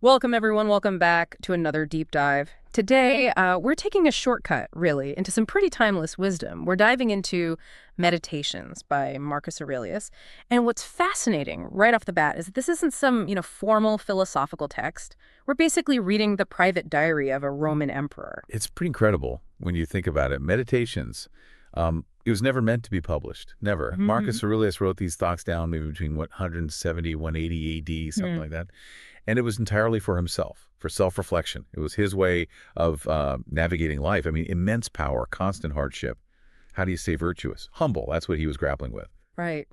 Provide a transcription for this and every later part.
Welcome, everyone. Welcome back to another deep dive. Today, we're taking a shortcut, really, into some pretty timeless wisdom. We're diving into Meditations by Marcus Aurelius. And what's fascinating right off the bat is that this isn't some, formal philosophical text. We're basically reading the private diary of a Roman emperor. It's pretty incredible when you think about it. Meditations, it was never meant to be published. Never. Mhm. Marcus Aurelius wrote these thoughts down maybe between 170, 180 AD, something Hmm. like that. And it was entirely for himself, for self-reflection. It was his way of navigating life. I mean, immense power, constant hardship. How do you stay virtuous? Humble. That's what he was grappling with. Right.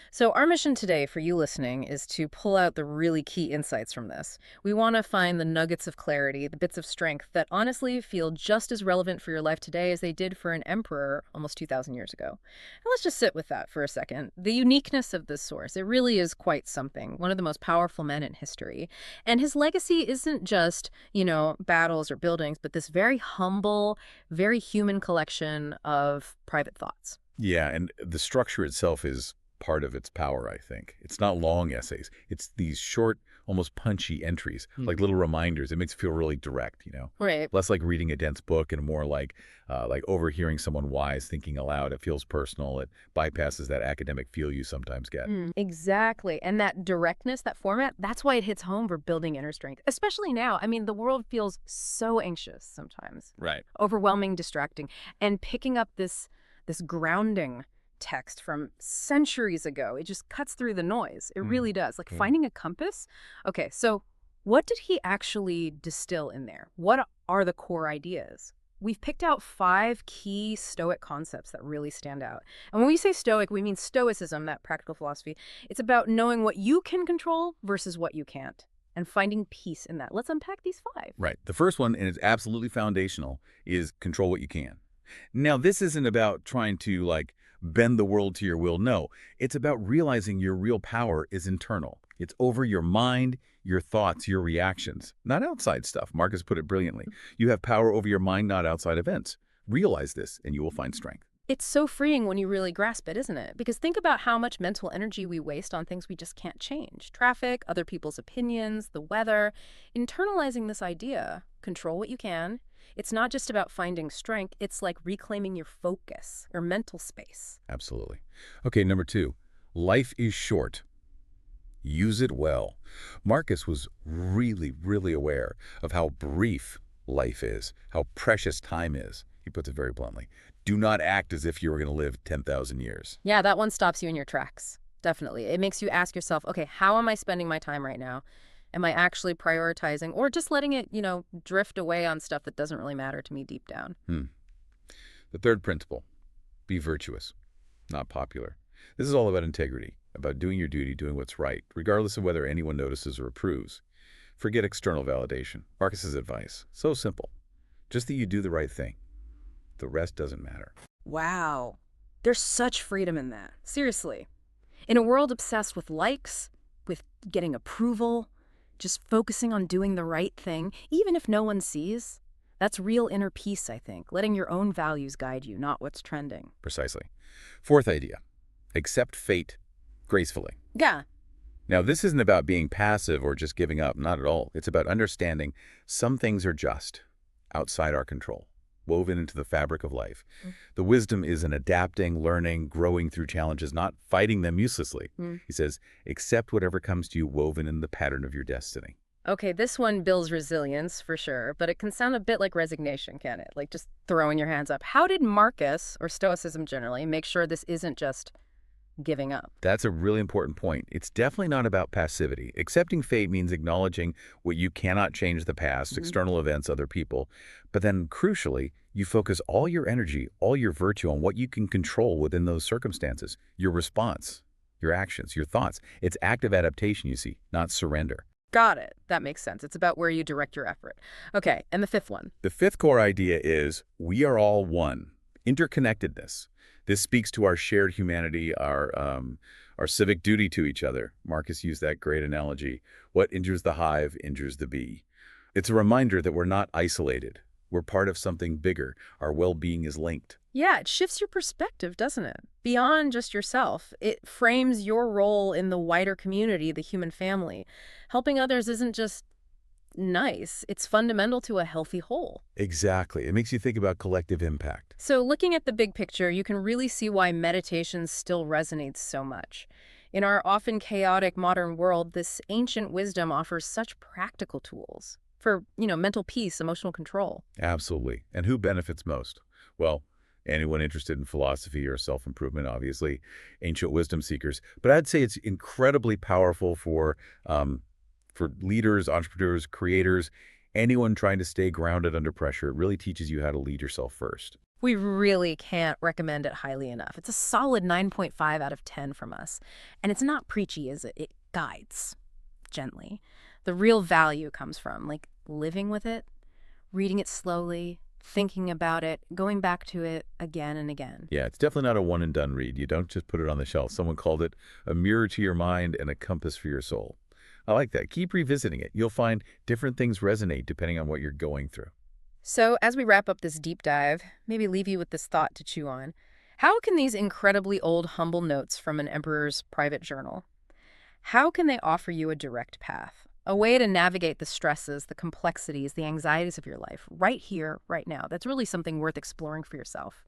So, our mission today for you listening is to pull out the really key insights from this. We want to find the nuggets of clarity, the bits of strength that honestly feel just as relevant for your life today as they did for an emperor almost 2,000 years ago. And let's just sit with that for a second. The uniqueness of this source, it really is quite something. One of the most powerful men in history. And his legacy isn't just, battles or buildings, but this very humble, very human collection of private thoughts. Yeah, and the structure itself is part of its power, I think. It's not long essays. It's these short, almost punchy entries, like little reminders. It makes it feel really direct. Right. Less like reading a dense book and more like overhearing someone wise thinking aloud. It feels personal. It bypasses that academic feel you sometimes get. Exactly. And that directness, that format, that's why it hits home for building inner strength, especially now. I mean, the world feels so anxious sometimes, Right. overwhelming, distracting, and picking up this grounding text from centuries ago, it just cuts through the noise. It really does. Like finding a compass. Okay, so what did he actually distill in there? What are the core ideas? We've picked out 5 key Stoic concepts that really stand out. And when we say Stoic, we mean Stoicism, that practical philosophy. It's about knowing what you can control versus what you can't and finding peace in that. Let's unpack these 5. Right. The first one, and it's absolutely foundational, is control what you can. Now, this isn't about trying to bend the world to your will. No, it's about realizing your real power is internal. It's over your mind, your thoughts, your reactions, not outside stuff. Marcus put it brilliantly. You have power over your mind, not outside events. Realize this and you will find strength. It's so freeing when you really grasp it, isn't it? Because think about how much mental energy we waste on things we just can't change. Traffic, other people's opinions, the weather. Internalizing this idea, control what you can. It's not just about finding strength, it's like reclaiming your focus, your mental space. Absolutely. Okay, number 2, life is short. Use it well. Marcus was really, really aware of how brief life is, how precious time is. He puts it very bluntly. Do not act as if you were going to live 10,000 years. Yeah, that one stops you in your tracks. Definitely. It makes you ask yourself, okay, how am I spending my time right now? Am I actually prioritizing or just letting it, drift away on stuff that doesn't really matter to me deep down? The third principle, be virtuous, not popular. This is all about integrity, about doing your duty, doing what's right, regardless of whether anyone notices or approves. Forget external validation. Marcus's advice, so simple. Just that you do the right thing. The rest doesn't matter. Wow. There's such freedom in that. Seriously. In a world obsessed with likes, with getting approval, just focusing on doing the right thing, even if no one sees, that's real inner peace, I think. Letting your own values guide you, not what's trending. Precisely. Fourth idea, accept fate gracefully. Yeah. Now, this isn't about being passive or just giving up, not at all. It's about understanding some things are just outside our control, woven into the fabric of life. The wisdom is in adapting, learning, growing through challenges, not fighting them uselessly. He says, accept whatever comes to you woven in the pattern of your destiny. Okay, this one builds resilience for sure, but it can sound a bit like resignation, can it? Like just throwing your hands up. How did Marcus, or Stoicism generally, make sure this isn't just giving up? That's a really important point. It's definitely not about passivity. Accepting fate means acknowledging what you cannot change the past, external events, other people. But then, crucially, you focus all your energy, all your virtue on what you can control within those circumstances. Your response, your actions, your thoughts. It's active adaptation, you see, not surrender. Got it. That makes sense. It's about where you direct your effort. Okay, and the 5th one. The 5th core idea is we are all one. Interconnectedness. This speaks to our shared humanity, our civic duty to each other. Marcus used that great analogy. What injures the hive injures the bee. It's a reminder that we're not isolated. We're part of something bigger. Our well-being is linked. Yeah, it shifts your perspective, doesn't it? Beyond just yourself. It frames your role in the wider community, the human family. Helping others isn't just nice. It's fundamental to a healthy whole. Exactly. It makes you think about collective impact. So looking at the big picture, you can really see why meditation still resonates so much. In our often chaotic modern world, this ancient wisdom offers such practical tools for, mental peace, emotional control. Absolutely. And who benefits most? Well, anyone interested in philosophy or self-improvement, obviously, ancient wisdom seekers. But I'd say it's incredibly powerful for leaders, entrepreneurs, creators, anyone trying to stay grounded under pressure. It really teaches you how to lead yourself first. We really can't recommend it highly enough. It's a solid 9.5 out of 10 from us. And it's not preachy, is it? It guides gently. The real value comes from, like, living with it, reading it slowly, thinking about it, going back to it again and again. Yeah, it's definitely not a one and done read. You don't just put it on the shelf. Someone called it a mirror to your mind and a compass for your soul. I like that. Keep revisiting it. You'll find different things resonate depending on what you're going through. So, as we wrap up this deep dive, maybe leave you with this thought to chew on. How can these incredibly old, humble notes from an emperor's private journal, how can they offer you a direct path? A way to navigate the stresses, the complexities, the anxieties of your life right here, right now. That's really something worth exploring for yourself.